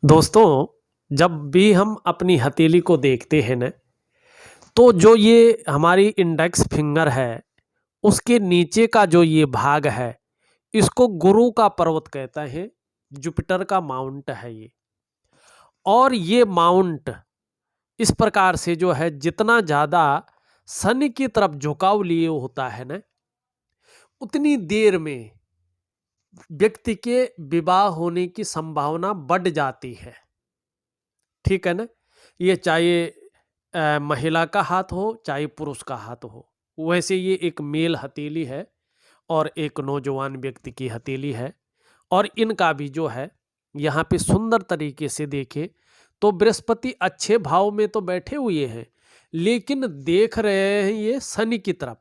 दोस्तों, जब भी हम अपनी हथेली को देखते हैं ना, तो जो ये हमारी इंडेक्स फिंगर है, उसके नीचे का जो ये भाग है, इसको गुरु का पर्वत कहते हैं। जुपिटर का माउंट है ये। और ये माउंट इस प्रकार से जो है, जितना ज़्यादा शनि की तरफ झुकाव लिए होता है ना, उतनी देर में व्यक्ति के विवाह होने की संभावना बढ़ जाती है। ठीक है ना? ये चाहे महिला का हाथ हो, चाहे पुरुष का हाथ हो। वैसे ये एक मेल हथेली है और एक नौजवान व्यक्ति की हथेली है। और इनका भी जो है, यहाँ पे सुंदर तरीके से देखें तो बृहस्पति अच्छे भाव में तो बैठे हुए हैं, लेकिन देख रहे हैं ये शनि की तरफ।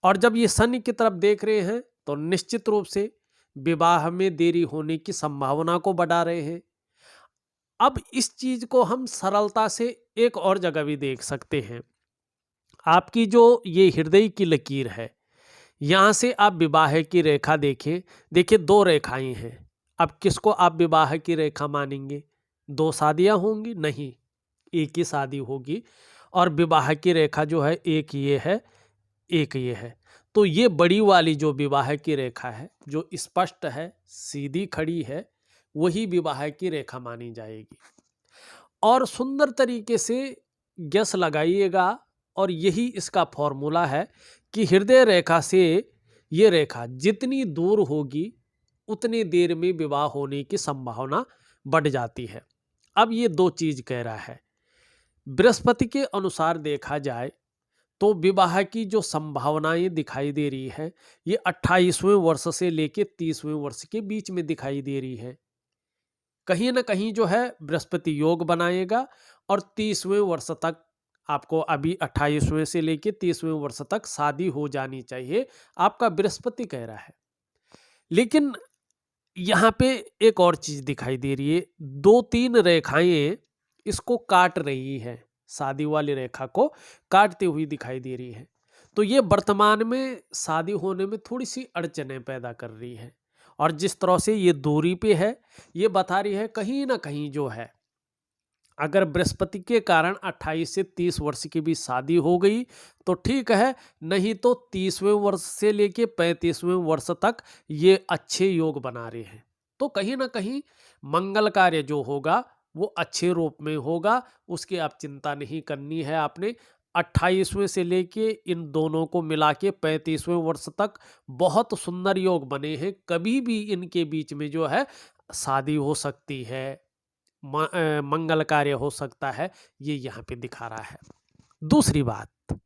और जब ये शनि की तरफ देख रहे हैं तो निश्चित रूप से विवाह में देरी होने की संभावना को बढ़ा रहे हैं। अब इस चीज को हम सरलता से एक और जगह भी देख सकते हैं। आपकी जो ये हृदय की लकीर है, यहां से आप विवाह की रेखा देखें। देखिए, दो रेखाएं हैं। अब किसको आप विवाह की रेखा मानेंगे? दो शादियां होंगी? नहीं, एक ही शादी होगी। और विवाह की रेखा जो है, एक ये है, एक ये है। तो ये बड़ी वाली जो विवाह की रेखा है, जो स्पष्ट है, सीधी खड़ी है, वही विवाह की रेखा मानी जाएगी। और सुंदर तरीके से गैस लगाइएगा। और यही इसका फॉर्मूला है कि हृदय रेखा से ये रेखा जितनी दूर होगी, उतनी देर में विवाह होने की संभावना बढ़ जाती है। अब ये दो चीज कह रहा है। बृहस्पति के अनुसार देखा जाए तो विवाह की जो संभावनाएं दिखाई दे रही है, ये 28वें वर्ष से लेके 30वें वर्ष के बीच में दिखाई दे रही है। कहीं ना कहीं जो है बृहस्पति योग बनाएगा और 30वें वर्ष तक आपको, अभी 28वें से लेके 30वें वर्ष तक शादी हो जानी चाहिए, आपका बृहस्पति कह रहा है। लेकिन यहाँ पे एक और चीज दिखाई दे रही है। दो तीन रेखाएं इसको काट रही है, शादी वाली रेखा को काटती हुई दिखाई दे रही है। तो ये वर्तमान में शादी होने में थोड़ी सी अड़चनें पैदा कर रही है। और जिस तरह से ये दूरी पे है, ये बता रही है कहीं ना कहीं जो है, अगर बृहस्पति के कारण 28 से 30 वर्ष की भी शादी हो गई तो ठीक है, नहीं तो 30वें वर्ष से लेके 35वें वर्ष तक ये अच्छे योग बना रहे हैं। तो कहीं ना कहीं मंगल कार्य जो होगा वो अच्छे रूप में होगा, उसकी आप चिंता नहीं करनी है आपने। 28वें से लेके इन दोनों को मिला के 35वें वर्ष तक बहुत सुंदर योग बने हैं। कभी भी इनके बीच में जो है शादी हो सकती है, मंगल कार्य हो सकता है, ये यहाँ पे दिखा रहा है। दूसरी बात,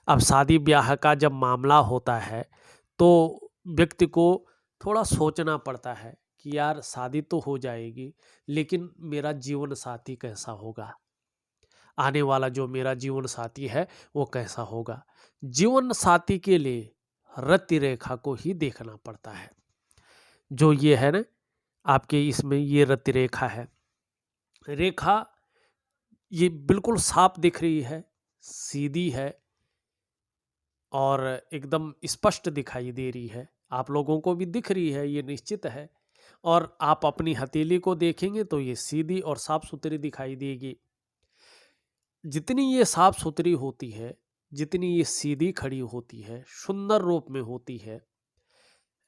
अब शादी ब्याह का जब मामला होता है तो व्यक्ति को थोड़ा सोचना पड़ता है कि यार शादी तो हो जाएगी, लेकिन मेरा जीवन साथी कैसा होगा, आने वाला जो मेरा जीवन साथी है वो कैसा होगा। जीवन साथी के लिए रति रेखा को ही देखना पड़ता है। जो ये है ना, आपके इसमें ये रति रेखा है। रेखा ये बिल्कुल साफ दिख रही है, सीधी है और एकदम स्पष्ट दिखाई दे रही है। आप लोगों को भी दिख रही है, ये निश्चित है। और आप अपनी हथेली को देखेंगे तो ये सीधी और साफ सुथरी दिखाई देगी। जितनी ये साफ सुथरी होती है, जितनी ये सीधी खड़ी होती है, सुंदर रूप में होती है,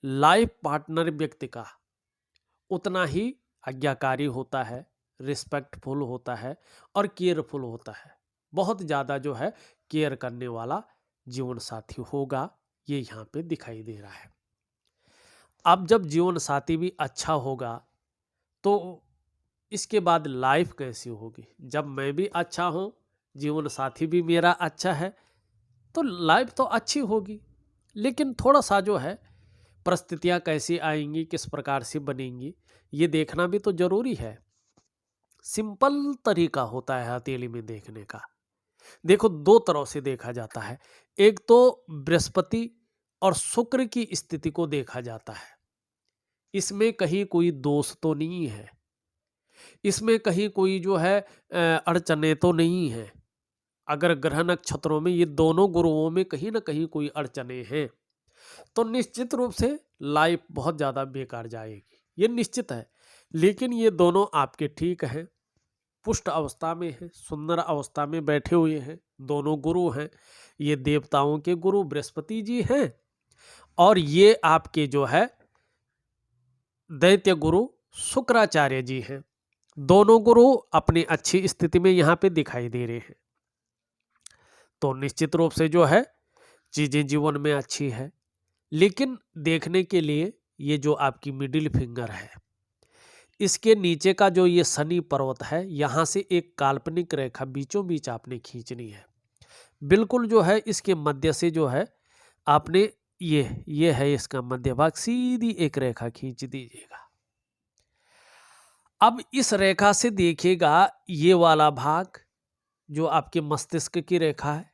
लाइफ पार्टनर व्यक्ति का उतना ही आज्ञाकारी होता है, रिस्पेक्टफुल होता है और केयरफुल होता है। बहुत ज़्यादा जो है केयर करने वाला जीवन साथी होगा, ये यहाँ पे दिखाई दे रहा है। अब जब जीवन साथी भी अच्छा होगा तो इसके बाद लाइफ कैसी होगी? जब मैं भी अच्छा हूँ, जीवन साथी भी मेरा अच्छा है, तो लाइफ तो अच्छी होगी। लेकिन थोड़ा सा जो है परिस्थितियाँ कैसी आएंगी, किस प्रकार से बनेंगी, ये देखना भी तो जरूरी है। सिंपल तरीका होता है हथेली में देखने का। देखो, दो तरह से देखा जाता है। एक तो बृहस्पति और शुक्र की स्थिति को देखा जाता है। इसमें कहीं कोई दोष तो नहीं है, इसमें कहीं कोई जो है अड़चने तो नहीं है। अगर ग्रह नक्षत्रों में ये दोनों गुरुओं में कहीं ना कहीं कोई अड़चने हैं तो निश्चित रूप से लाइफ बहुत ज़्यादा बेकार जाएगी, ये निश्चित है। लेकिन ये दोनों आपके ठीक हैं, पुष्ट अवस्था में हैं, सुंदर अवस्था में बैठे हुए हैं, दोनों गुरु हैं। ये देवताओं के गुरु बृहस्पति जी हैं और ये आपके जो है दैत्य गुरु शुक्राचार्य जी हैं। दोनों गुरु अपनी अच्छी स्थिति में यहाँ पे दिखाई दे रहे हैं। तो निश्चित रूप से जो है चीजें जीवन में अच्छी है। लेकिन देखने के लिए ये जो आपकी मिडिल फिंगर है, इसके नीचे का जो ये शनि पर्वत है, यहाँ से एक काल्पनिक रेखा बीचों बीच आपने खींचनी है। बिल्कुल जो है इसके मध्य से जो है आपने ये है इसका मध्य भाग, सीधी एक रेखा खींच दीजिएगा। अब इस रेखा से देखिएगा ये वाला भाग जो आपके मस्तिष्क की रेखा है,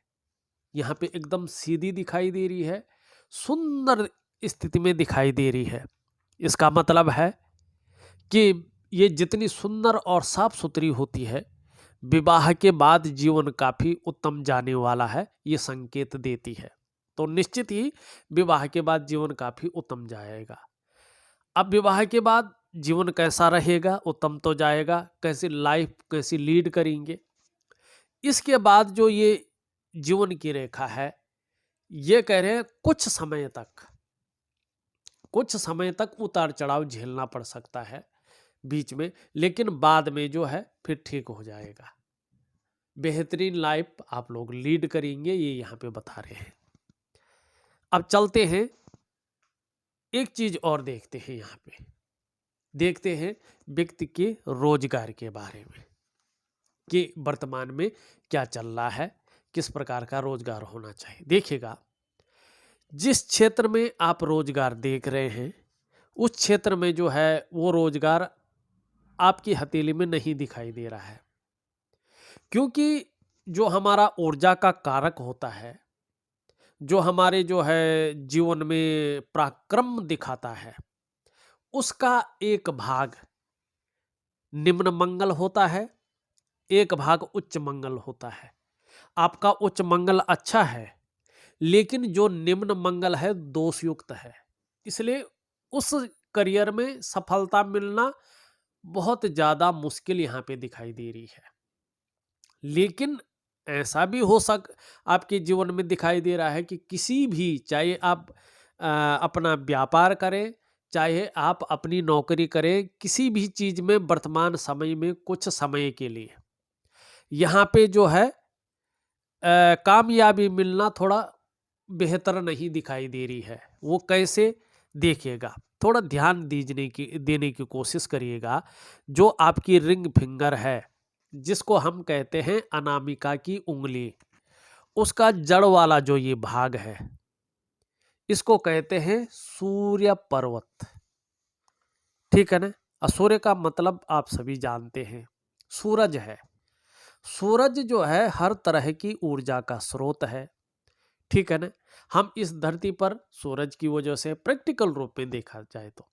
यहाँ पे एकदम सीधी दिखाई दे रही है, सुंदर स्थिति में दिखाई दे रही है। इसका मतलब है कि ये जितनी सुंदर और साफ सुथरी होती है, विवाह के बाद जीवन काफी उत्तम जाने वाला है, ये संकेत देती है। तो निश्चित ही विवाह के बाद जीवन काफी उत्तम जाएगा। अब विवाह के बाद जीवन कैसा रहेगा? उत्तम तो जाएगा। कैसी लाइफ कैसी लीड करेंगे? इसके बाद जो ये जीवन की रेखा है, ये कह रहे हैं कुछ समय तक उतार चढ़ाव झेलना पड़ सकता है बीच में, लेकिन बाद में जो है फिर ठीक हो जाएगा। बेहतरीन लाइफ आप लोग लीड करेंगे, ये यहाँ पे बता रहे हैं। अब चलते हैं, एक चीज और देखते हैं। यहाँ पे देखते हैं व्यक्ति के रोजगार के बारे में कि वर्तमान में क्या चल रहा है, किस प्रकार का रोजगार होना चाहिए। देखिएगा, जिस क्षेत्र में आप रोजगार देख रहे हैं, उस क्षेत्र में जो है वो रोजगार आपकी हथेली में नहीं दिखाई दे रहा है, क्योंकि जो हमारा ऊर्जा का कारक होता है, जो हमारे जो है जीवन में पराक्रम दिखाता है, उसका एक भाग निम्न मंगल होता है, एक भाग उच्च मंगल होता है। आपका उच्च मंगल अच्छा है, लेकिन जो निम्न मंगल है दोषयुक्त है, इसलिए उस करियर में सफलता मिलना बहुत ज्यादा मुश्किल यहाँ पे दिखाई दे रही है। लेकिन ऐसा भी आपके जीवन में दिखाई दे रहा है कि किसी भी, चाहे आप अपना व्यापार करें, चाहे आप अपनी नौकरी करें, किसी भी चीज में वर्तमान समय में कुछ समय के लिए यहाँ पे जो है कामयाबी मिलना थोड़ा बेहतर नहीं दिखाई दे रही है। वो कैसे? देखिएगा, थोड़ा ध्यान देने की कोशिश करिएगा। जो आपकी रिंग फिंगर है, जिसको हम कहते हैं अनामिका की उंगली, उसका जड़ वाला जो ये भाग है, इसको कहते हैं सूर्य पर्वत। ठीक है ना? सूर्य का मतलब आप सभी जानते हैं, सूरज है। सूरज जो है हर तरह की ऊर्जा का स्रोत है। ठीक है ना? हम इस धरती पर सूरज की वजह से प्रैक्टिकल रूप में देखा जाए तो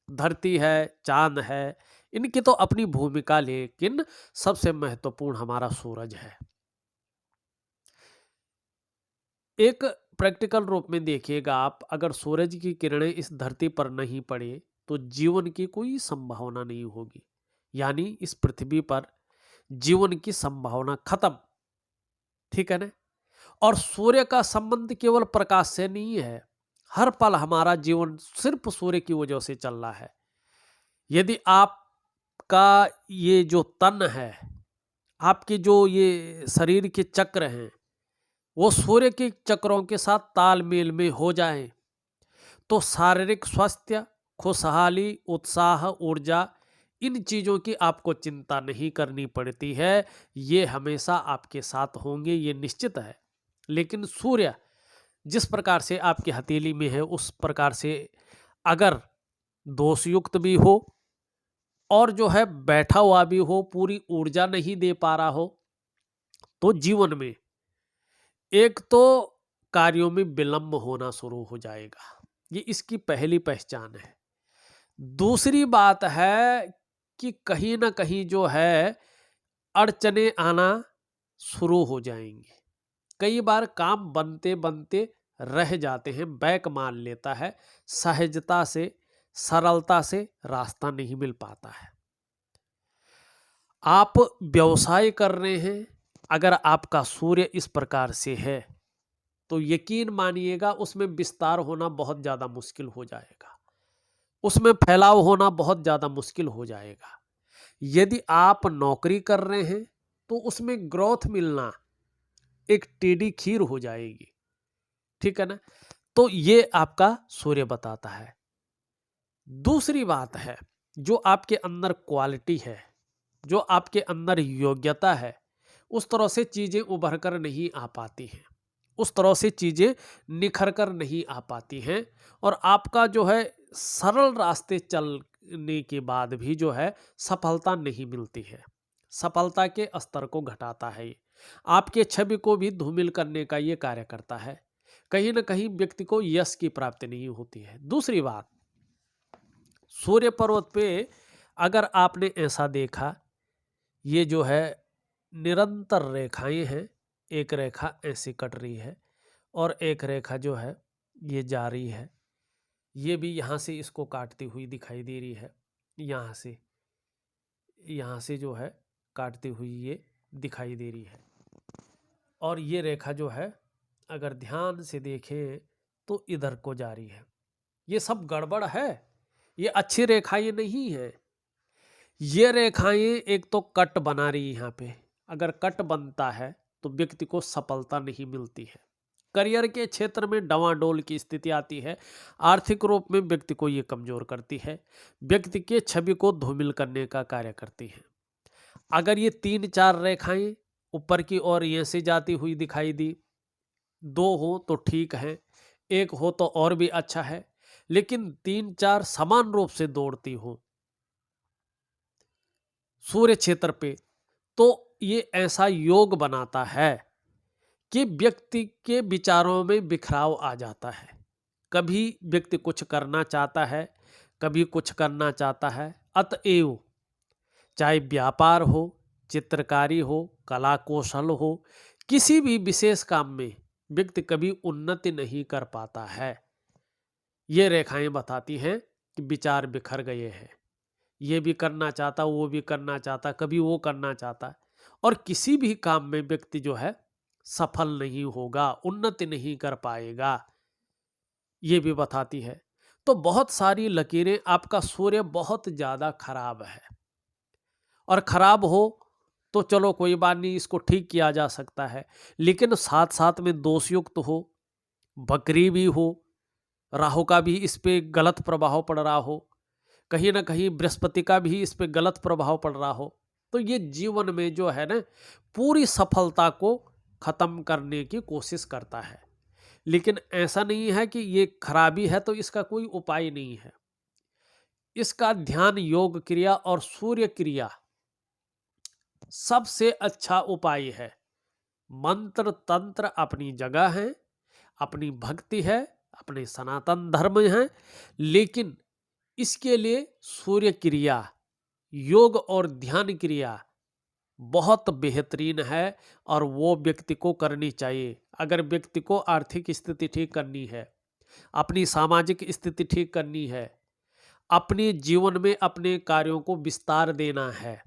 धरती है, चांद है, इनकी तो अपनी भूमिका, लेकिन सबसे महत्वपूर्ण हमारा सूरज है। एक प्रैक्टिकल रूप में देखिएगा आप, अगर सूरज की किरणें इस धरती पर नहीं पड़े तो जीवन की कोई संभावना नहीं होगी, यानी इस पृथ्वी पर जीवन की संभावना खत्म। ठीक है ना? और सूर्य का संबंध केवल प्रकाश से नहीं है। हर पल हमारा जीवन सिर्फ सूर्य की वजह से चल रहा है। यदि आपका ये जो तन है, आपके जो ये शरीर के चक्र हैं, वो सूर्य के चक्रों के साथ तालमेल में हो जाएं, तो शारीरिक स्वास्थ्य, खुशहाली, उत्साह, ऊर्जा, इन चीज़ों की आपको चिंता नहीं करनी पड़ती है। ये हमेशा आपके साथ होंगे, ये निश्चित है। लेकिन सूर्य जिस प्रकार से आपकी हथेली में है, उस प्रकार से अगर दोषयुक्त भी हो और जो है बैठा हुआ भी हो, पूरी ऊर्जा नहीं दे पा रहा हो, तो जीवन में एक तो कार्यों में विलंब होना शुरू हो जाएगा। ये इसकी पहली पहचान है। दूसरी बात है कि कहीं ना कहीं जो है अड़चने आना शुरू हो जाएंगी। कई बार काम बनते बनते रह जाते हैं, बैक मान लेता है, सहजता से, सरलता से रास्ता नहीं मिल पाता है। आप व्यवसाय कर रहे हैं, अगर आपका सूर्य इस प्रकार से है तो यकीन मानिएगा उसमें विस्तार होना बहुत ज़्यादा मुश्किल हो जाएगा, उसमें फैलाव होना बहुत ज़्यादा मुश्किल हो जाएगा। यदि आप नौकरी कर रहे हैं तो उसमें ग्रोथ मिलना एक टेढ़ी खीर हो जाएगी, ठीक है ना। तो ये आपका सूर्य बताता है। दूसरी बात है, जो आपके अंदर क्वालिटी है, जो आपके अंदर योग्यता है, उस तरह से चीज़ें उभर कर नहीं आ पाती हैं, उस तरह से चीज़ें निखर कर नहीं आ पाती हैं। और आपका जो है सरल रास्ते चलने के बाद भी जो है सफलता नहीं मिलती है, सफलता के स्तर को घटाता है ये, आपके छवि को भी धूमिल करने का ये कार्य करता है। कहीं ना कहीं व्यक्ति को यश की प्राप्ति नहीं होती है। दूसरी बात, सूर्य पर्वत पे अगर आपने ऐसा देखा, ये जो है निरंतर रेखाएं हैं, एक रेखा ऐसे कट रही है और एक रेखा जो है ये जा रही है, ये भी यहाँ से इसको काटती हुई दिखाई दे रही है, यहाँ से जो है काटती हुई ये दिखाई दे रही है। और ये रेखा जो है अगर ध्यान से देखें तो इधर को जा रही है। ये सब गड़बड़ है, ये अच्छी रेखाएं नहीं है। ये रेखाएं एक तो कट बना रही यहाँ पे, अगर कट बनता है तो व्यक्ति को सफलता नहीं मिलती है, करियर के क्षेत्र में डवाडोल की स्थिति आती है, आर्थिक रूप में व्यक्ति को ये कमजोर करती है, व्यक्ति के छवि को धूमिल करने का कार्य करती है। अगर ये 3-4 रेखाएं ऊपर की ओर ये से जाती हुई दिखाई दी, 2 हो तो ठीक है, 1 हो तो और भी अच्छा है, लेकिन 3-4 समान रूप से दौड़ती हो सूर्य क्षेत्र पे, तो ये ऐसा योग बनाता है कि व्यक्ति के विचारों में बिखराव आ जाता है। कभी व्यक्ति कुछ करना चाहता है, कभी कुछ करना चाहता है, अतएव चाहे व्यापार हो, चित्रकारी हो, कला कौशल हो, किसी भी विशेष काम में व्यक्ति कभी उन्नति नहीं कर पाता है। ये रेखाएं बताती हैं कि विचार बिखर गए हैं, ये भी करना चाहता, वो भी करना चाहता, कभी वो करना चाहता, और किसी भी काम में व्यक्ति जो है सफल नहीं होगा, उन्नति नहीं कर पाएगा, ये भी बताती है। तो बहुत सारी लकीरें, आपका सूर्य बहुत ज़्यादा खराब है, और खराब हो तो चलो कोई बात नहीं, इसको ठीक किया जा सकता है, लेकिन साथ साथ में दोषयुक्त हो, बकरी भी हो, राहु का भी इस पे गलत प्रभाव पड़ रहा हो, कहीं ना कहीं बृहस्पति का भी इस पे गलत प्रभाव पड़ रहा हो, तो ये जीवन में जो है ना पूरी सफलता को खत्म करने की कोशिश करता है। लेकिन ऐसा नहीं है कि ये खराबी है तो इसका कोई उपाय नहीं है। इसका ध्यान, योग क्रिया और सूर्य क्रिया सबसे अच्छा उपाय है। मंत्र तंत्र अपनी जगह है, अपनी भक्ति है, अपने सनातन धर्म है, लेकिन इसके लिए सूर्य क्रिया, योग और ध्यान क्रिया बहुत बेहतरीन है, और वो व्यक्ति को करनी चाहिए। अगर व्यक्ति को आर्थिक स्थिति ठीक करनी है, अपनी सामाजिक स्थिति ठीक करनी है, अपने जीवन में अपने कार्यों को विस्तार देना है,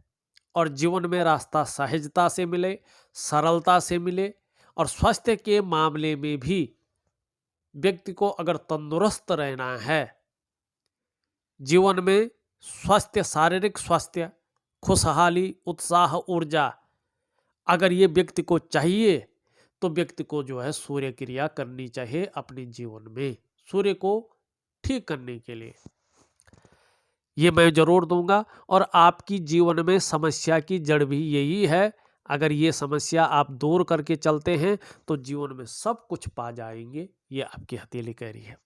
और जीवन में रास्ता सहजता से मिले, सरलता से मिले, और स्वास्थ्य के मामले में भी व्यक्ति को अगर तंदुरुस्त रहना है, जीवन में स्वास्थ्य, शारीरिक स्वास्थ्य, खुशहाली, उत्साह, ऊर्जा अगर ये व्यक्ति को चाहिए, तो व्यक्ति को जो है सूर्य क्रिया करनी चाहिए अपने जीवन में, सूर्य को ठीक करने के लिए। ये मैं जरूर दूंगा, और आपकी जीवन में समस्या की जड़ भी यही है। अगर ये समस्या आप दूर करके चलते हैं तो जीवन में सब कुछ पा जाएंगे, ये आपकी हथेली कह रही है।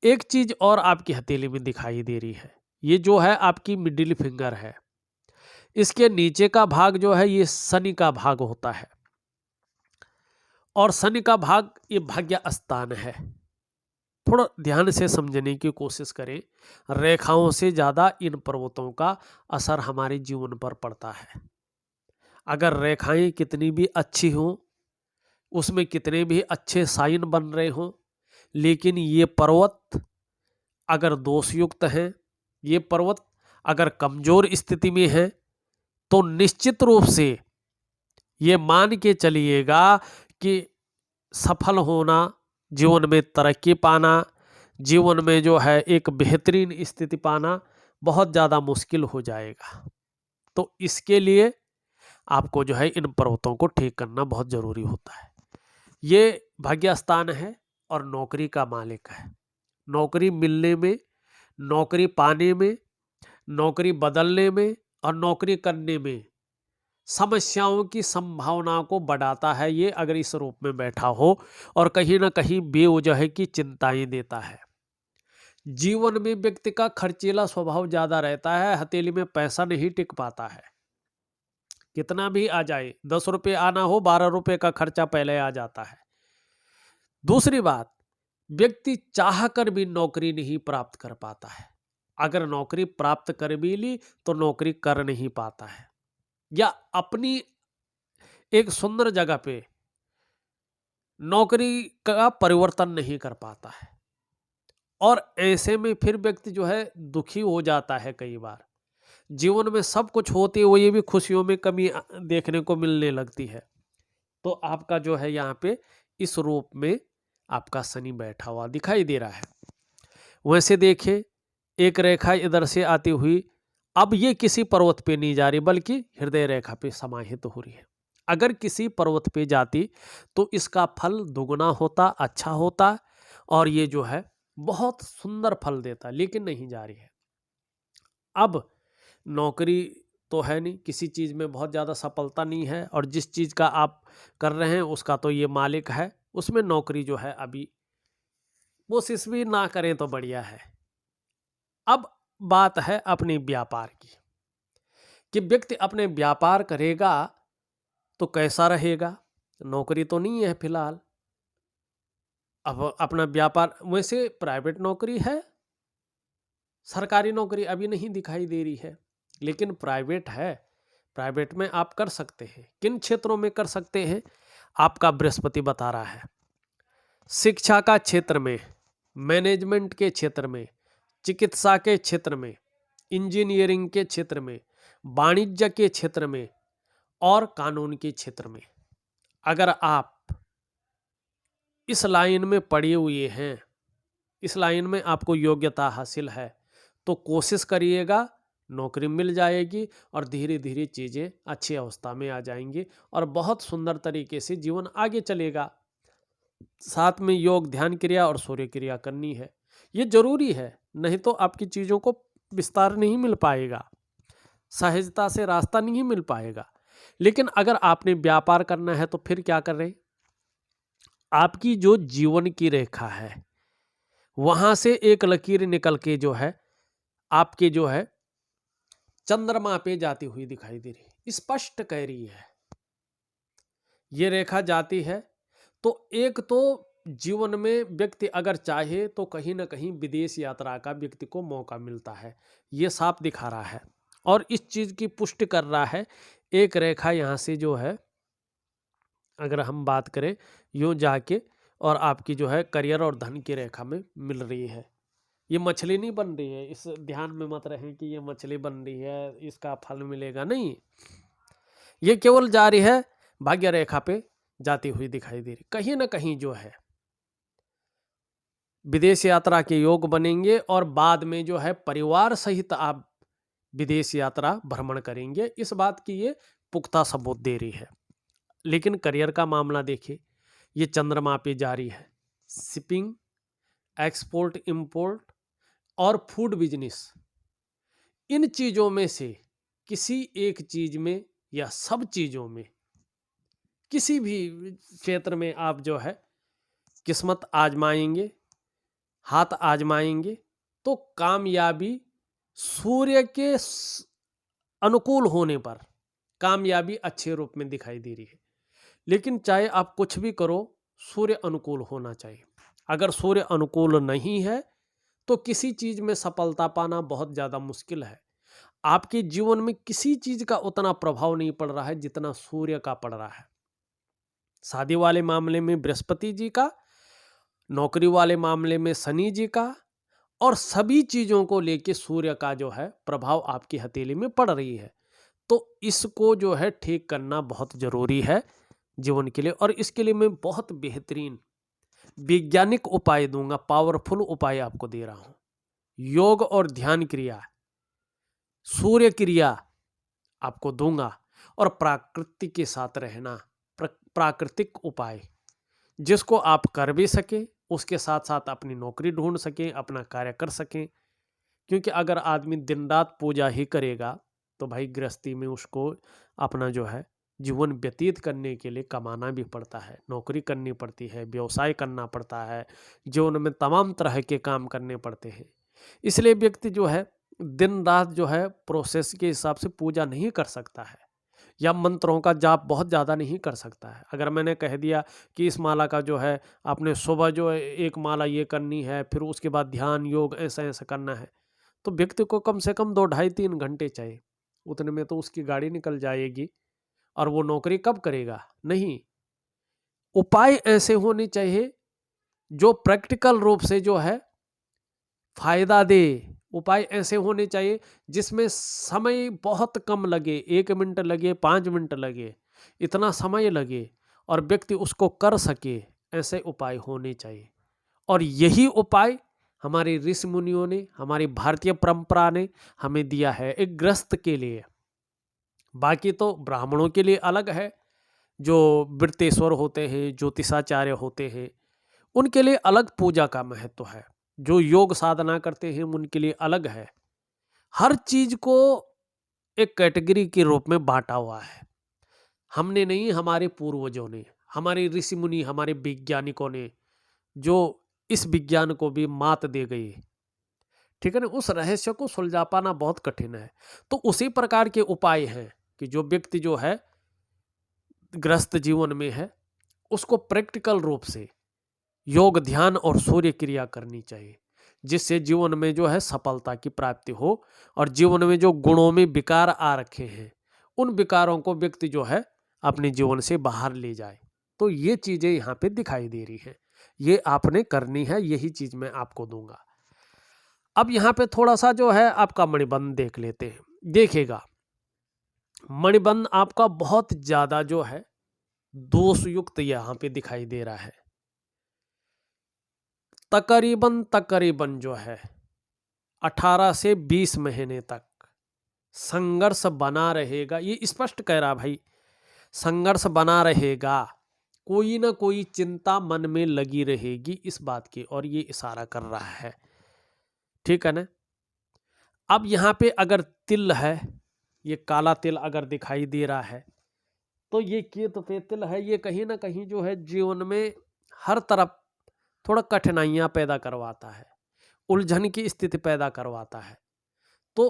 एक चीज और आपकी हथेली में दिखाई दे रही है, ये जो है आपकी मिडिल फिंगर है, इसके नीचे का भाग जो है ये शनि का भाग होता है, और शनि का भाग ये भाग्य स्थान है। थोड़ा ध्यान से समझने की कोशिश करें, रेखाओं से ज़्यादा इन पर्वतों का असर हमारे जीवन पर पड़ता है। अगर रेखाएं कितनी भी अच्छी हों, उसमें कितने भी अच्छे साइन बन रहे हों, लेकिन ये पर्वत अगर दोषयुक्त हैं, ये पर्वत अगर कमजोर स्थिति में है, तो निश्चित रूप से ये मान के चलिएगा कि सफल होना, जीवन में तरक्की पाना, जीवन में जो है एक बेहतरीन स्थिति पाना बहुत ज़्यादा मुश्किल हो जाएगा। तो इसके लिए आपको जो है इन पर्वतों को ठीक करना बहुत ज़रूरी होता है। ये भाग्य स्थान है और नौकरी का मालिक है। नौकरी मिलने में, नौकरी पाने में, नौकरी बदलने में और नौकरी करने में समस्याओं की संभावना को बढ़ाता है ये, अगर इस रूप में बैठा हो और कहीं ना कहीं बेवजह की चिंताएं देता है। जीवन में व्यक्ति का खर्चीला स्वभाव ज्यादा रहता है, हथेली में पैसा नहीं टिक पाता है। कितना भी आ जाए, 10 रुपये आना हो, 12 रुपये का खर्चा पहले आ जाता है। दूसरी बात, व्यक्ति चाह कर भी नौकरी नहीं प्राप्त कर पाता है। अगर नौकरी प्राप्त कर भी ली तो नौकरी कर नहीं पाता है, या अपनी एक सुंदर जगह पे नौकरी का परिवर्तन नहीं कर पाता है। और ऐसे में फिर व्यक्ति जो है दुखी हो जाता है। कई बार जीवन में सब कुछ होते हुए भी खुशियों में कमी देखने को मिलने लगती है। तो आपका जो है यहाँ पे इस रूप में आपका शनि बैठा हुआ दिखाई दे रहा है। वैसे देखिए, एक रेखा इधर से आती हुई अब ये किसी पर्वत पे नहीं जा रही, बल्कि हृदय रेखा पे समाहित हो रही है। अगर किसी पर्वत पे जाती तो इसका फल दुगना होता, अच्छा होता, और ये जो है बहुत सुंदर फल देता, लेकिन नहीं जा रही है। अब नौकरी तो है नहीं, किसी चीज़ में बहुत ज़्यादा सफलता नहीं है, और जिस चीज़ का आप कर रहे हैं उसका तो ये मालिक है, उसमें नौकरी जो है अभी कोशिश भी ना करें तो बढ़िया है। अब बात है अपने व्यापार की, कि व्यक्ति अपने व्यापार करेगा तो कैसा रहेगा। नौकरी तो नहीं है फिलहाल, अब अपना व्यापार, वैसे प्राइवेट नौकरी है, सरकारी नौकरी अभी नहीं दिखाई दे रही है, लेकिन प्राइवेट है। प्राइवेट में आप कर सकते हैं। किन क्षेत्रों में कर सकते हैं, आपका बृहस्पति बता रहा है। शिक्षा का क्षेत्र में, मैनेजमेंट के क्षेत्र में, चिकित्सा के क्षेत्र में, इंजीनियरिंग के क्षेत्र में, वाणिज्य के क्षेत्र में और कानून के क्षेत्र में। अगर आप इस लाइन में पड़े हुए हैं, इस लाइन में आपको योग्यता हासिल है, तो कोशिश करिएगा, नौकरी मिल जाएगी और धीरे धीरे चीज़ें अच्छी अवस्था में आ जाएंगी और बहुत सुंदर तरीके से जीवन आगे चलेगा। साथ में योग, ध्यान क्रिया और सूर्य क्रिया करनी है, ये जरूरी है, नहीं तो आपकी चीज़ों को विस्तार नहीं मिल पाएगा, सहजता से रास्ता नहीं मिल पाएगा। लेकिन अगर आपने व्यापार करना है तो फिर क्या करें, आपकी जो जीवन की रेखा है वहां से एक लकीर निकल के जो है आपके जो है चंद्रमा पे जाती हुई दिखाई दे रही, स्पष्ट कह रही है। ये रेखा जाती है तो एक तो जीवन में व्यक्ति अगर चाहे तो कहीं ना कहीं विदेश यात्रा का व्यक्ति को मौका मिलता है, ये साफ दिखा रहा है। और इस चीज की पुष्टि कर रहा है एक रेखा यहाँ से जो है, अगर हम बात करें यूं जाके, और आपकी जो है करियर और धन की रेखा में मिल रही है। ये मछली नहीं बन रही है, इस ध्यान में मत रहें कि ये मछली बन रही है इसका फल मिलेगा, नहीं, ये केवल जा रही है भाग्य रेखा पे जाती हुई दिखाई दे रही। कहीं ना कहीं जो है विदेश यात्रा के योग बनेंगे और बाद में जो है परिवार सहित आप विदेश यात्रा भ्रमण करेंगे, इस बात की ये पुख्ता सबूत दे रही है। लेकिन करियर का मामला देखिए, ये चंद्रमा पे जारी है। शिपिंग, एक्सपोर्ट इंपोर्ट और फूड बिजनेस, इन चीज़ों में से किसी एक चीज़ में या सब चीज़ों में, किसी भी क्षेत्र में आप जो है किस्मत आजमाएंगे, हाथ आजमाएंगे, तो कामयाबी सूर्य के अनुकूल होने पर कामयाबी अच्छे रूप में दिखाई दे रही है। लेकिन चाहे आप कुछ भी करो, सूर्य अनुकूल होना चाहिए। अगर सूर्य अनुकूल नहीं है तो किसी चीज में सफलता पाना बहुत ज्यादा मुश्किल है। आपके जीवन में किसी चीज का उतना प्रभाव नहीं पड़ रहा है जितना सूर्य का पड़ रहा है। शादी वाले मामले में बृहस्पति जी का, नौकरी वाले मामले में शनि जी का, और सभी चीजों को लेके सूर्य का जो है प्रभाव आपकी हथेली में पड़ रही है। तो इसको जो है ठीक करना बहुत ज़रूरी है जीवन के लिए। और इसके लिए मैं बहुत बेहतरीन वैज्ञानिक उपाय दूंगा, पावरफुल उपाय आपको दे रहा हूं। योग और ध्यान क्रिया, सूर्य क्रिया आपको दूंगा, और प्राकृतिक के साथ रहना, प्राकृतिक उपाय जिसको आप कर भी सकें, उसके साथ साथ अपनी नौकरी ढूंढ सकें, अपना कार्य कर सकें। क्योंकि अगर आदमी दिन रात पूजा ही करेगा तो भाई गृहस्थी में उसको अपना जो है जीवन व्यतीत करने के लिए कमाना भी पड़ता है, नौकरी करनी पड़ती है, व्यवसाय करना पड़ता है, जीवन में तमाम तरह के काम करने पड़ते हैं। इसलिए व्यक्ति जो है दिन रात जो है प्रोसेस के हिसाब से पूजा नहीं कर सकता है, या मंत्रों का जाप बहुत ज़्यादा नहीं कर सकता है। अगर मैंने कह दिया कि इस माला का जो है आपने सुबह जो है एक माला ये करनी है, फिर उसके बाद ध्यान योग ऐसा ऐसा करना है, तो व्यक्ति को कम से कम 2 ढाई 3 घंटे चाहिए। उतने में तो उसकी गाड़ी निकल जाएगी, और वो नौकरी कब करेगा? नहीं। उपाय ऐसे होने चाहिए जो प्रैक्टिकल रूप से जो है फायदा दे। उपाय ऐसे होने चाहिए जिसमें समय बहुत कम लगे, 1 मिनट लगे, 5 मिनट लगे, इतना समय लगे और व्यक्ति उसको कर सके, ऐसे उपाय होने चाहिए। और यही उपाय हमारे ऋषि मुनियों ने, हमारी भारतीय परंपरा ने हमें दिया है एक गृहस्थ के लिए। बाकी तो ब्राह्मणों के लिए अलग है, जो वृत्तेश्वर होते हैं, ज्योतिषाचार्य होते हैं, उनके लिए अलग पूजा का महत्व है। जो योग साधना करते हैं उनके लिए अलग है। हर चीज को एक कैटेगरी के रूप में बांटा हुआ है। हमने नहीं, हमारे पूर्वजों ने, हमारे ऋषि मुनि, हमारे वैज्ञानिकों ने, जो इस विज्ञान को भी मात दे गई, ठीक है ना। उस रहस्य को सुलझा पाना बहुत कठिन है। तो उसी प्रकार के उपाय हैं कि जो व्यक्ति जो है गृहस्थ जीवन में है, उसको प्रैक्टिकल रूप से योग ध्यान और सूर्य क्रिया करनी चाहिए, जिससे जीवन में जो है सफलता की प्राप्ति हो, और जीवन में जो गुणों में विकार आ रखे हैं उन विकारों को व्यक्ति जो है अपने जीवन से बाहर ले जाए। तो ये चीजें यहाँ पे दिखाई दे रही हैं, ये आपने करनी है, यही चीज मैं आपको दूंगा। अब यहाँ पे थोड़ा सा जो है आपका मणिबंध देख लेते हैं। देखिएगा, मणिबंध आपका बहुत ज्यादा जो है दोषयुक्त यहाँ पे दिखाई दे रहा है। तकरीबन जो है 18 से 20 महीने तक संघर्ष बना रहेगा। ये स्पष्ट कह रहा भाई, संघर्ष बना रहेगा, कोई ना कोई चिंता मन में लगी रहेगी इस बात की, और ये इशारा कर रहा है, ठीक है ना। अब यहाँ पे अगर तिल है, ये काला तिल अगर दिखाई दे रहा है, तो ये केतु पे तिल है, ये कहीं ना कहीं जो है जीवन में हर तरफ थोड़ा कठिनाइयां पैदा करवाता है, उलझन की स्थिति पैदा करवाता है। तो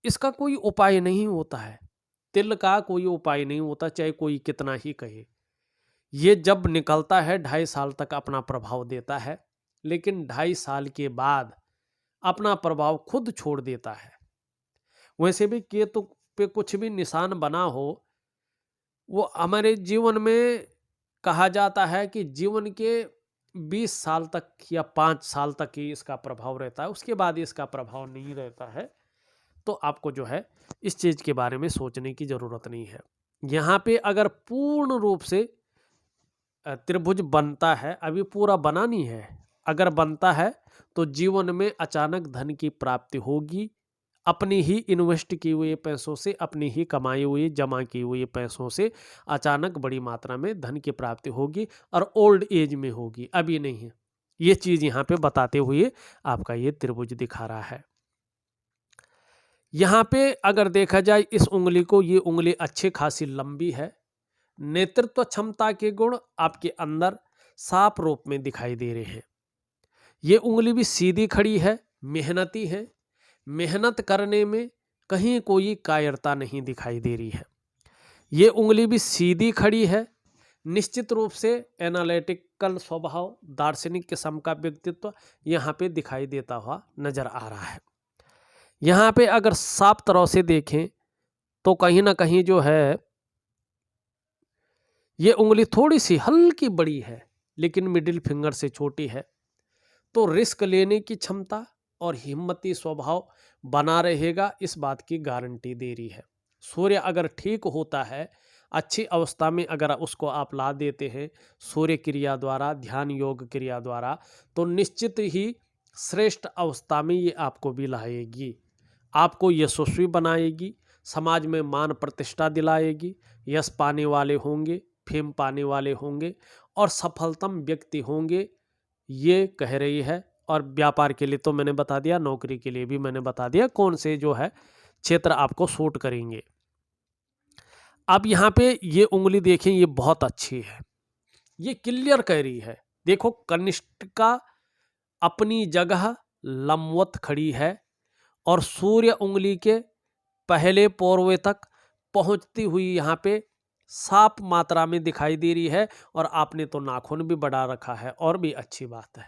इसका कोई उपाय नहीं होता है, तिल का कोई उपाय नहीं होता, चाहे कोई कितना ही कहे। ये जब निकलता है 2.5 साल तक अपना प्रभाव देता है, लेकिन 2.5 साल के बाद अपना प्रभाव खुद छोड़ देता है। वैसे भी केतु पे कुछ भी निशान बना हो, वो हमारे जीवन में कहा जाता है कि जीवन के 20 साल तक या 5 साल तक ही इसका प्रभाव रहता है, उसके बाद इसका प्रभाव नहीं रहता है। तो आपको जो है इस चीज के बारे में सोचने की जरूरत नहीं है। यहाँ पे अगर पूर्ण रूप से त्रिभुज बनता है, अभी पूरा बना नहीं है, अगर बनता है तो जीवन में अचानक धन की प्राप्ति होगी, अपनी ही इन्वेस्ट किए हुए पैसों से, अपनी ही कमाई हुई जमा किए हुए पैसों से अचानक बड़ी मात्रा में धन की प्राप्ति होगी, और ओल्ड एज में होगी, अभी नहीं है। ये चीज यहाँ पे बताते हुए आपका ये त्रिभुज दिखा रहा है। यहाँ पे अगर देखा जाए इस उंगली को, ये उंगली अच्छी खासी लंबी है, नेतृत्व क्षमता के गुण आपके अंदर साफ रूप में दिखाई दे रहे हैं। ये उंगली भी सीधी खड़ी है, मेहनती है, मेहनत करने में कहीं कोई कायरता नहीं दिखाई दे रही है। ये उंगली भी सीधी खड़ी है, निश्चित रूप से एनालिटिकल स्वभाव, दार्शनिक किस्म का व्यक्तित्व यहाँ पे दिखाई देता हुआ नजर आ रहा है। यहाँ पे अगर साफ तरह से देखें तो कहीं ना कहीं जो है ये उंगली थोड़ी सी हल्की बड़ी है, लेकिन मिडिल फिंगर से छोटी है। तो रिस्क लेने की क्षमता और हिम्मती स्वभाव बना रहेगा, इस बात की गारंटी दे रही है। सूर्य अगर ठीक होता है, अच्छी अवस्था में अगर उसको आप ला देते हैं सूर्य क्रिया द्वारा, ध्यान योग क्रिया द्वारा, तो निश्चित ही श्रेष्ठ अवस्था में ये आपको भी लाएगी, आपको यशस्वी बनाएगी, समाज में मान प्रतिष्ठा दिलाएगी, यश पाने वाले होंगे, फेम पाने वाले होंगे और सफलतम व्यक्ति होंगे, ये कह रही है। और व्यापार के लिए तो मैंने बता दिया, नौकरी के लिए भी मैंने बता दिया कौन से जो है क्षेत्र आपको सूट करेंगे। अब यहाँ पे ये उंगली देखें, ये बहुत अच्छी है, ये क्लियर कह रही है। देखो कनिष्ठिका अपनी जगह लंबवत खड़ी है और सूर्य उंगली के पहले पोरवे तक पहुंचती हुई यहाँ पे साफ मात्रा में दिखाई दे रही है। और आपने तो नाखून भी बढ़ा रखा है, और भी अच्छी बात है,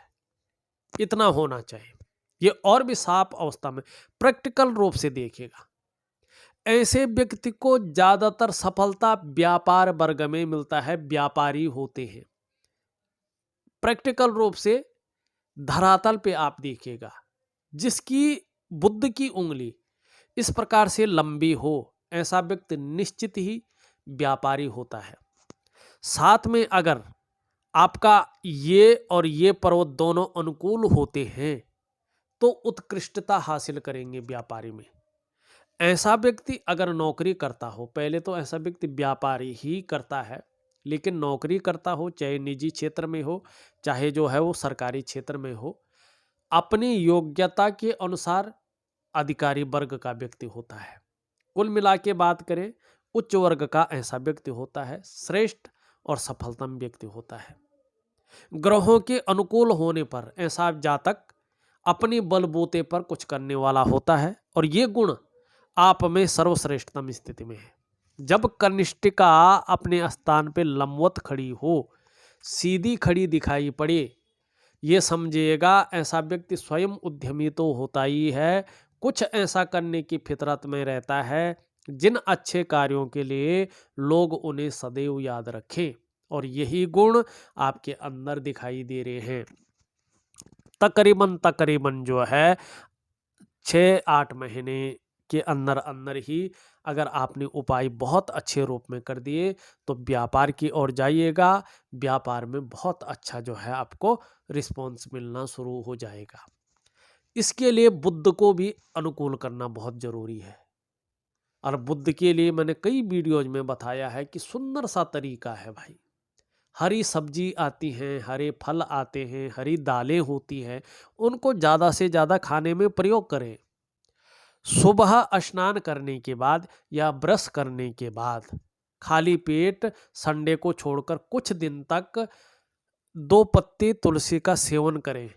इतना होना चाहिए। ये और भी साफ अवस्था में प्रैक्टिकल रूप से देखिएगा। ऐसे व्यक्ति को ज्यादातर सफलता व्यापार वर्ग में मिलता है, व्यापारी होते हैं। प्रैक्टिकल रूप से धरातल पे आप देखिएगा, जिसकी बुद्ध की उंगली इस प्रकार से लंबी हो, ऐसा व्यक्ति निश्चित ही व्यापारी होता है। साथ में अगर आपका ये और ये पर्वत दोनों अनुकूल होते हैं तो उत्कृष्टता हासिल करेंगे व्यापारी में। ऐसा व्यक्ति अगर नौकरी करता हो, पहले तो ऐसा व्यक्ति व्यापारी ही करता है, लेकिन नौकरी करता हो, चाहे निजी क्षेत्र में हो, चाहे जो है वो सरकारी क्षेत्र में हो, अपनी योग्यता के अनुसार अधिकारी वर्ग का व्यक्ति होता है। कुल मिला के बात करें, उच्च वर्ग का ऐसा व्यक्ति होता है, श्रेष्ठ और सफलतम व्यक्ति होता है। ग्रहों के अनुकूल होने पर ऐसा जातक अपने बलबूते पर कुछ करने वाला होता है और ये गुण आप में सर्वश्रेष्ठतम स्थिति में है। जब कनिष्ठिका अपने स्थान पे लंबवत खड़ी हो, सीधी खड़ी दिखाई पड़े, ये समझिएगा ऐसा व्यक्ति स्वयं उद्यमी तो होता ही है, कुछ ऐसा करने की फितरत में रहता है जिन अच्छे कार्यों के लिए लोग उन्हें सदैव याद रखें, और यही गुण आपके अंदर दिखाई दे रहे हैं। तकरीबन जो है 6-8 महीने के अंदर अंदर ही अगर आपने उपाय बहुत अच्छे रूप में कर दिए तो व्यापार की ओर जाइएगा, व्यापार में बहुत अच्छा जो है आपको रिस्पॉन्स मिलना शुरू हो जाएगा। इसके लिए बुद्ध को भी अनुकूल करना बहुत जरूरी है, और बुद्ध के लिए मैंने कई वीडियोज में बताया है कि सुंदर सा तरीका है भाई। हरी सब्जी आती हैं, हरे फल आते हैं, हरी दालें होती हैं, उनको ज़्यादा से ज़्यादा खाने में प्रयोग करें। सुबह स्नान करने के बाद या ब्रश करने के बाद खाली पेट संडे को छोड़कर कुछ दिन तक 2 पत्ते तुलसी का सेवन करें,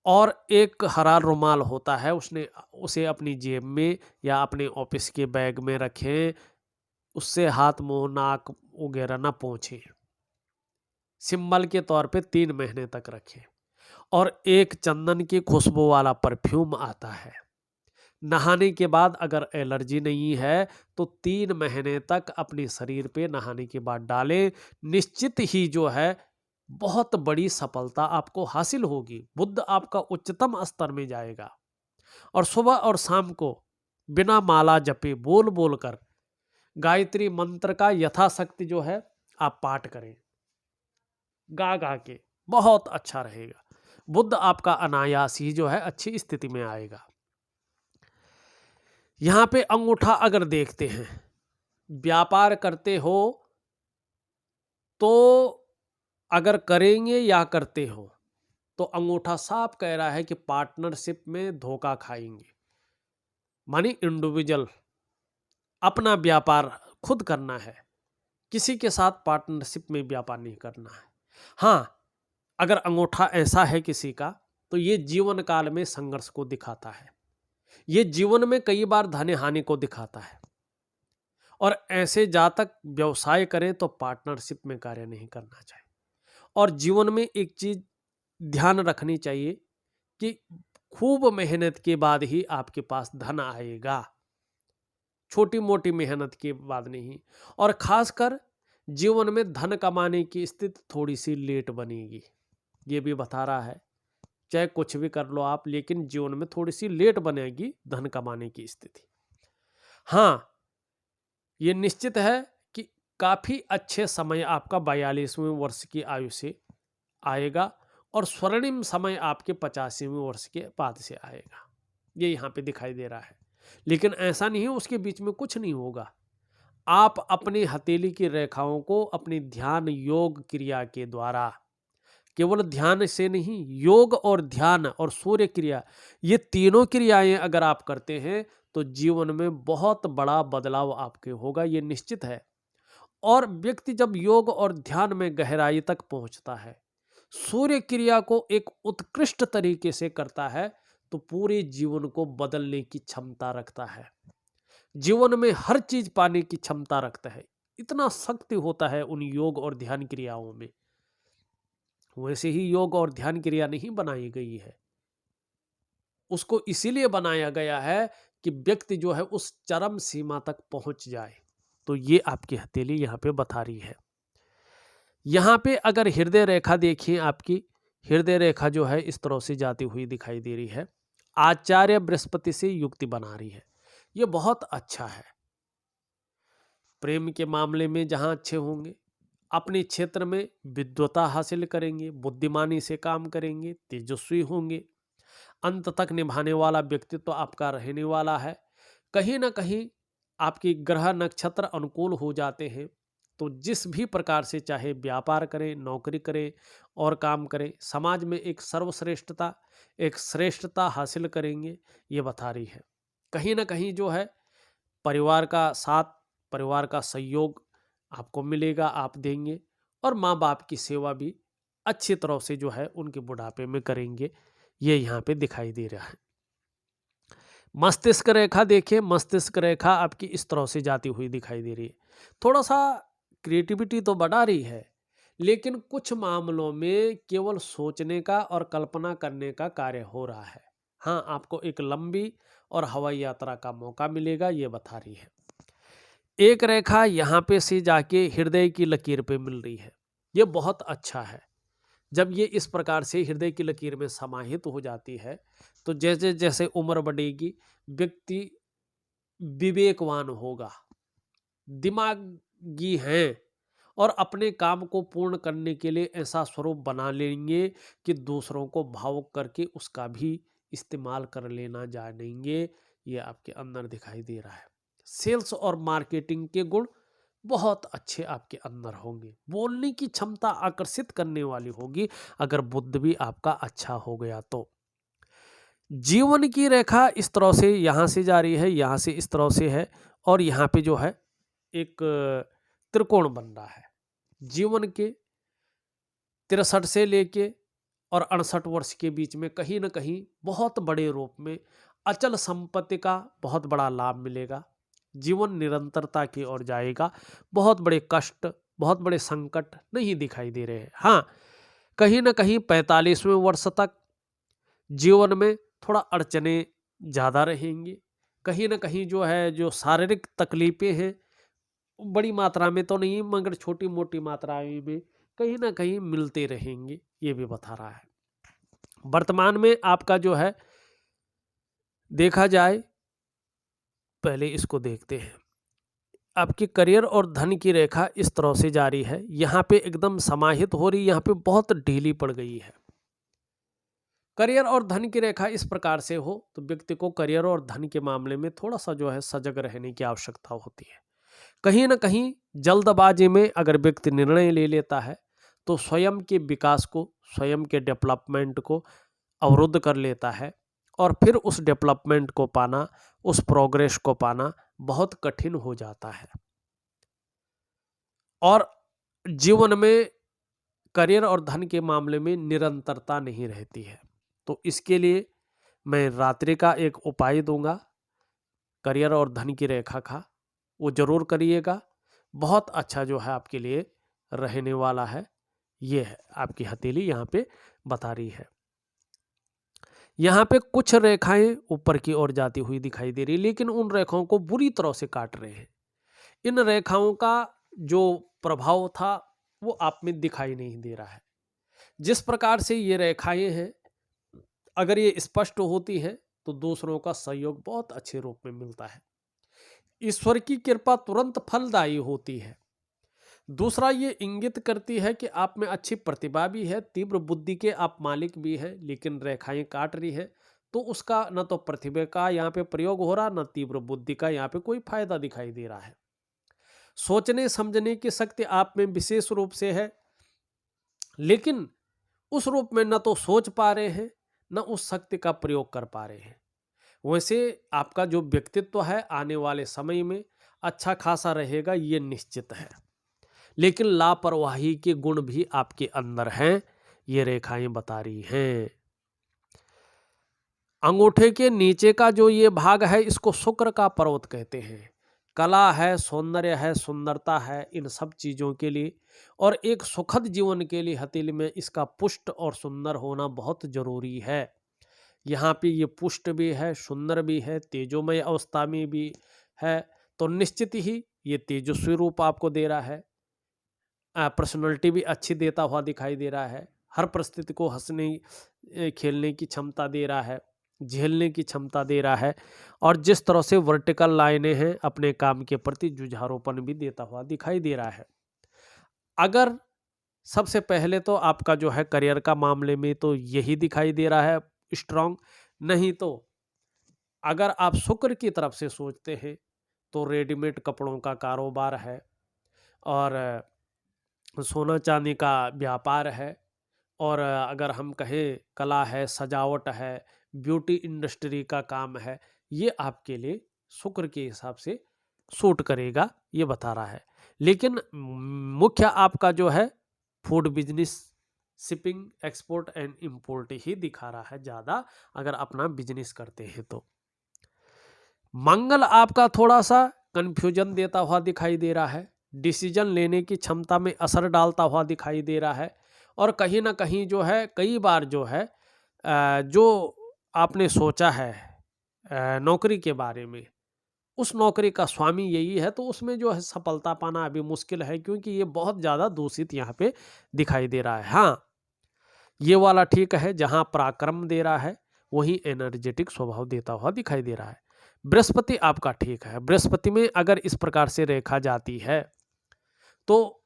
और एक हरा रुमाल होता है उसे अपनी जेब में या अपने ऑफिस के बैग में रखें, उससे हाथ मुंह नाक वगैरह ना पोंछें, सिंबल के तौर पे 3 महीने तक रखें। और एक चंदन की खुशबू वाला परफ्यूम आता है, नहाने के बाद अगर एलर्जी नहीं है तो 3 महीने तक अपने शरीर पे नहाने के बाद डालें, निश्चित ही जो है बहुत बड़ी सफलता आपको हासिल होगी। बुद्ध आपका उच्चतम स्तर में जाएगा। और सुबह और शाम को बिना माला जपे बोल बोल कर गायत्री मंत्र का यथाशक्ति जो है आप पाठ करें, गा गा के, बहुत अच्छा रहेगा। बुद्ध आपका अनायास ही जो है अच्छी स्थिति में आएगा। यहां पे अंगूठा अगर देखते हैं, व्यापार करते हो तो अगर करेंगे या करते हो तो अंगूठा साफ कह रहा है कि पार्टनरशिप में धोखा खाएंगे, मानी इंडिविजुअल अपना व्यापार खुद करना है, किसी के साथ पार्टनरशिप में व्यापार नहीं करना है। हाँ, अगर अंगूठा ऐसा है किसी का तो ये जीवन काल में संघर्ष को दिखाता है, ये जीवन में कई बार धन हानि को दिखाता है। और ऐसे जातक व्यवसाय करें तो पार्टनरशिप में कार्य नहीं करना चाहिए। और जीवन में एक चीज ध्यान रखनी चाहिए कि खूब मेहनत के बाद ही आपके पास धन आएगा, छोटी मोटी मेहनत के बाद नहीं। और खासकर जीवन में धन कमाने की स्थिति थोड़ी सी लेट बनेगी, ये भी बता रहा है। चाहे कुछ भी कर लो आप, लेकिन जीवन में थोड़ी सी लेट बनेगी धन कमाने की स्थिति। हाँ, ये निश्चित है कि काफ़ी अच्छे समय आपका 42वें वर्ष की आयु से आएगा और स्वर्णिम समय आपके 85वें वर्ष के बाद से आएगा। ये यहाँ पे दिखाई दे रहा है। लेकिन ऐसा नहीं है उसके बीच में कुछ नहीं होगा। आप अपनी हथेली की रेखाओं को अपनी ध्यान योग क्रिया के द्वारा, केवल ध्यान से नहीं, योग और ध्यान और सूर्य क्रिया, ये तीनों क्रियाएं अगर आप करते हैं तो जीवन में बहुत बड़ा बदलाव आपके होगा, ये निश्चित है। और व्यक्ति जब योग और ध्यान में गहराई तक पहुंचता है, सूर्य क्रिया को एक उत्कृष्ट तरीके से करता है, तो पूरे जीवन को बदलने की क्षमता रखता है, जीवन में हर चीज पाने की क्षमता रखता है। इतना शक्ति होता है उन योग और ध्यान क्रियाओं में। वैसे ही योग और ध्यान क्रिया नहीं बनाई गई है, उसको इसीलिए बनाया गया है कि व्यक्ति जो है उस चरम सीमा तक पहुंच जाए। तो ये आपकी हथेली यहाँ पे बता रही है। यहाँ पे अगर हृदय रेखा देखिए, आपकी हृदय रेखा जो है इस तरह से जाती हुई दिखाई दे रही है, आचार्य बृहस्पति से युक्ति बना रही है। ये बहुत अच्छा है। प्रेम के मामले में जहाँ अच्छे होंगे, अपने क्षेत्र में विद्वता हासिल करेंगे, बुद्धिमानी से काम करेंगे, तेजस्वी होंगे, अंत तक निभाने वाला व्यक्तित्व तो आपका रहने वाला है। कहीं ना कहीं आपकी ग्रह नक्षत्र अनुकूल हो जाते हैं, तो जिस भी प्रकार से चाहे व्यापार करें, नौकरी करें और काम करें, समाज में एक सर्वश्रेष्ठता, एक श्रेष्ठता हासिल करेंगे, ये बता रही है। कहीं ना कहीं जो है परिवार का साथ, परिवार का सहयोग आपको मिलेगा, आप देंगे, और माँ बाप की सेवा भी अच्छी तरह से जो है उनके बुढ़ापे में करेंगे, ये यहाँ पे दिखाई दे रहा है। मस्तिष्क रेखा देखिए, मस्तिष्क रेखा आपकी इस तरह से जाती हुई दिखाई दे रही है। थोड़ा सा क्रिएटिविटी तो बढ़ा रही है, लेकिन कुछ मामलों में केवल सोचने का और कल्पना करने का कार्य हो रहा है। हाँ, आपको एक लंबी और हवाई यात्रा का मौका मिलेगा, ये बता रही है। एक रेखा यहाँ पे से जाके हृदय की लकीर पे मिल रही है, ये बहुत अच्छा है। जब ये इस प्रकार से हृदय की लकीर में समाहित हो जाती है, तो जैसे जैसे उम्र बढ़ेगी व्यक्ति विवेकवान होगा, दिमागी हैं, और अपने काम को पूर्ण करने के लिए ऐसा स्वरूप बना लेंगे कि दूसरों को भावुक करके उसका भी इस्तेमाल कर लेना जानेंगे। ये आपके अंदर दिखाई दे रहा है। सेल्स और मार्केटिंग के गुण बहुत अच्छे आपके अंदर होंगे। बोलने की क्षमता आकर्षित करने वाली होगी, अगर बुद्ध भी आपका अच्छा हो गया तो। जीवन की रेखा इस तरह से यहाँ से जा रही है, यहाँ से इस तरह से है, और यहाँ पे जो है एक त्रिकोण बन रहा है। जीवन के 63 से लेके और 68 वर्ष के बीच में कहीं ना कहीं बहुत बड़े रूप में अचल संपत्ति का बहुत बड़ा लाभ मिलेगा। जीवन निरंतरता की ओर जाएगा। बहुत बड़े कष्ट, बहुत बड़े संकट नहीं दिखाई दे रहे हैं। हाँ, कहीं ना कहीं 45वें वर्ष तक जीवन में थोड़ा अड़चने ज़्यादा रहेंगी। कहीं ना कहीं जो है, जो शारीरिक तकलीफें हैं, बड़ी मात्रा में तो नहीं मगर छोटी मोटी मात्राएं में कहीं ना कहीं मिलते रहेंगे, ये भी बता रहा है। वर्तमान में आपका जो है देखा जाए, पहले इसको देखते हैं। आपकी करियर और धन की रेखा इस तरह से जारी है, यहाँ पे एकदम समाहित हो रही, यहाँ पे बहुत ढीली पड़ गई है। करियर और धन की रेखा इस प्रकार से हो तो व्यक्ति को करियर और धन के मामले में थोड़ा सा जो है सजग रहने की आवश्यकता होती है। कहीं ना कहीं जल्दबाजी में अगर व्यक्ति निर्णय ले लेता है तो स्वयं के विकास को, स्वयं के डेवलपमेंट को अवरुद्ध कर लेता है, और फिर उस डेवलपमेंट को पाना, उस प्रोग्रेस को पाना बहुत कठिन हो जाता है। और जीवन में करियर और धन के मामले में निरंतरता नहीं रहती है। तो इसके लिए मैं रात्रि का एक उपाय दूंगा, करियर और धन की रेखा का, वो जरूर करिएगा। बहुत अच्छा जो है आपके लिए रहने वाला है। ये है आपकी हथेली यहाँ पे बता रही है। यहाँ पे कुछ रेखाएं ऊपर की ओर जाती हुई दिखाई दे रही, लेकिन उन रेखाओं को बुरी तरह से काट रहे हैं। इन रेखाओं का जो प्रभाव था वो आप में दिखाई नहीं दे रहा है। जिस प्रकार से ये रेखाएं हैं, अगर ये स्पष्ट होती हैं तो दूसरों का सहयोग बहुत अच्छे रूप में मिलता है। ईश्वर की कृपा तुरंत फलदायी होती है। दूसरा, ये इंगित करती है कि आप में अच्छी प्रतिभा भी है, तीव्र बुद्धि के आप मालिक भी हैं, लेकिन रेखाएं काट रही हैं, तो उसका न तो प्रतिभा का यहाँ पे प्रयोग हो रहा, न तीव्र बुद्धि का यहाँ पे कोई फायदा दिखाई दे रहा है। सोचने समझने की शक्ति आप में विशेष रूप से है, लेकिन उस रूप में न तो सोच पा रहे हैं, न उस शक्ति का प्रयोग कर पा रहे हैं। वैसे आपका जो व्यक्तित्व है आने वाले समय में अच्छा खासा रहेगा, ये निश्चित है, लेकिन लापरवाही के गुण भी आपके अंदर हैं, ये रेखाएं बता रही हैं। अंगूठे के नीचे का जो ये भाग है, इसको शुक्र का पर्वत कहते हैं। कला है, सौंदर्य है, सुंदरता है, इन सब चीज़ों के लिए और एक सुखद जीवन के लिए हथेली में इसका पुष्ट और सुंदर होना बहुत जरूरी है। यहाँ पे ये पुष्ट भी है, सुंदर भी है, तेजोमय अवस्था में भी है, तो निश्चित ही ये तेजस्वी रूप आपको दे रहा है। पर्सनैलिटी भी अच्छी देता हुआ दिखाई दे रहा है, हर परिस्थिति को हंसने खेलने की क्षमता दे रहा है, झेलने की क्षमता दे रहा है, और जिस तरह से वर्टिकल लाइनें हैं अपने काम के प्रति जुझारूपन भी देता हुआ दिखाई दे रहा है। अगर सबसे पहले तो आपका जो है करियर का मामले में तो यही दिखाई दे रहा है स्ट्रांग, नहीं तो अगर आप शुक्र की तरफ से सोचते हैं तो रेडीमेड कपड़ों का कारोबार है, और सोना चांदी का व्यापार है, और अगर हम कहें कला है, सजावट है, ब्यूटी इंडस्ट्री का काम है, ये आपके लिए शुक्र के हिसाब से सूट करेगा, ये बता रहा है। लेकिन मुख्य आपका जो है food business, shipping, export and import ही दिखा रहा है ज़्यादा, अगर अपना बिजनेस करते हैं तो। मंगल आपका थोड़ा सा कंफ्यूजन देता हुआ दिखाई दे रहा है, डिसीजन लेने की क्षमता में असर डालता हुआ दिखाई दे रहा है, और कहीं ना कहीं जो है कई बार जो है जो आपने सोचा है नौकरी के बारे में, उस नौकरी का स्वामी यही है, तो उसमें जो है सफलता पाना अभी मुश्किल है, क्योंकि ये बहुत ज़्यादा दूषित यहाँ पे दिखाई दे रहा है। हाँ, ये वाला ठीक है, जहाँ पराक्रम दे रहा है वही एनर्जेटिक स्वभाव देता हुआ दिखाई दे रहा है। बृहस्पति आपका ठीक है, बृहस्पति में अगर इस प्रकार से रेखा जाती है तो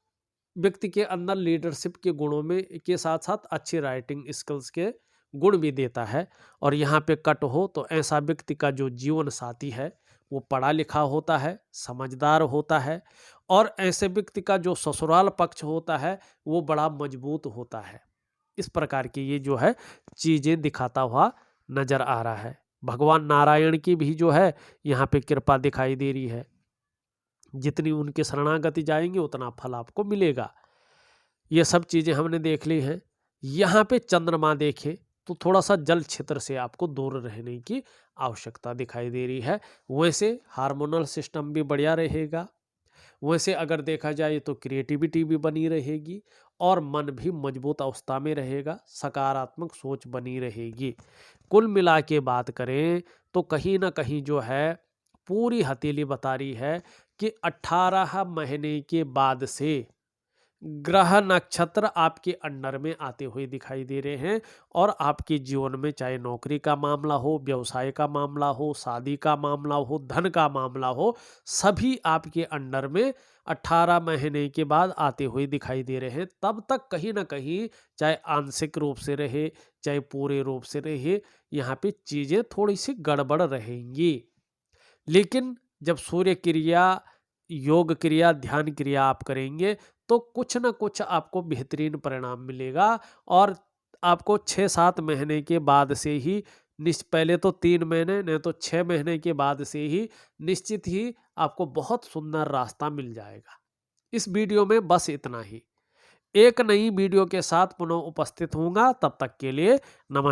व्यक्ति के अंदर लीडरशिप के गुणों में के साथ साथ अच्छी राइटिंग स्किल्स के गुण भी देता है, और यहाँ पे कट हो तो ऐसा व्यक्ति का जो जीवन साथी है वो पढ़ा लिखा होता है, समझदार होता है, और ऐसे व्यक्ति का जो ससुराल पक्ष होता है वो बड़ा मजबूत होता है। इस प्रकार की ये जो है चीज़ें दिखाता हुआ नजर आ रहा है। भगवान नारायण की भी जो है यहाँ पे कृपा दिखाई दे रही है, जितनी उनके शरणागति जाएंगे उतना फल आपको मिलेगा। ये सब चीज़ें हमने देख ली हैं। यहाँ पे चंद्रमा देखें तो थोड़ा सा जल क्षेत्र से आपको दूर रहने की आवश्यकता दिखाई दे रही है। वैसे हार्मोनल सिस्टम भी बढ़िया रहेगा, वैसे अगर देखा जाए तो क्रिएटिविटी भी बनी रहेगी, और मन भी मजबूत अवस्था में रहेगा, सकारात्मक सोच बनी रहेगी। कुल मिला के बात करें तो कहीं ना कहीं जो है पूरी हथेली बता रही है कि 18 महीने के बाद से ग्रह नक्षत्र आपके अंडर में आते हुए दिखाई दे रहे हैं, और आपके जीवन में चाहे नौकरी का मामला हो, व्यवसाय का मामला हो, शादी का मामला हो, धन का मामला हो, सभी आपके अंडर में 18 महीने के बाद आते हुए दिखाई दे रहे हैं। तब तक कहीं ना कहीं चाहे आंशिक रूप से रहे चाहे पूरे रूप से रहे, यहाँ पे चीज़ें थोड़ी सी गड़बड़ रहेंगी। लेकिन जब सूर्य क्रिया, योग क्रिया, ध्यान क्रिया आप करेंगे तो कुछ ना कुछ आपको बेहतरीन परिणाम मिलेगा, और आपको 6-7 महीने के बाद से ही पहले तो 3 महीने, नहीं तो 6 महीने के बाद से ही निश्चित ही आपको बहुत सुंदर रास्ता मिल जाएगा। इस वीडियो में बस इतना ही। एक नई वीडियो के साथ पुनः उपस्थित होऊंगा, तब तक के लिए नमस्कार।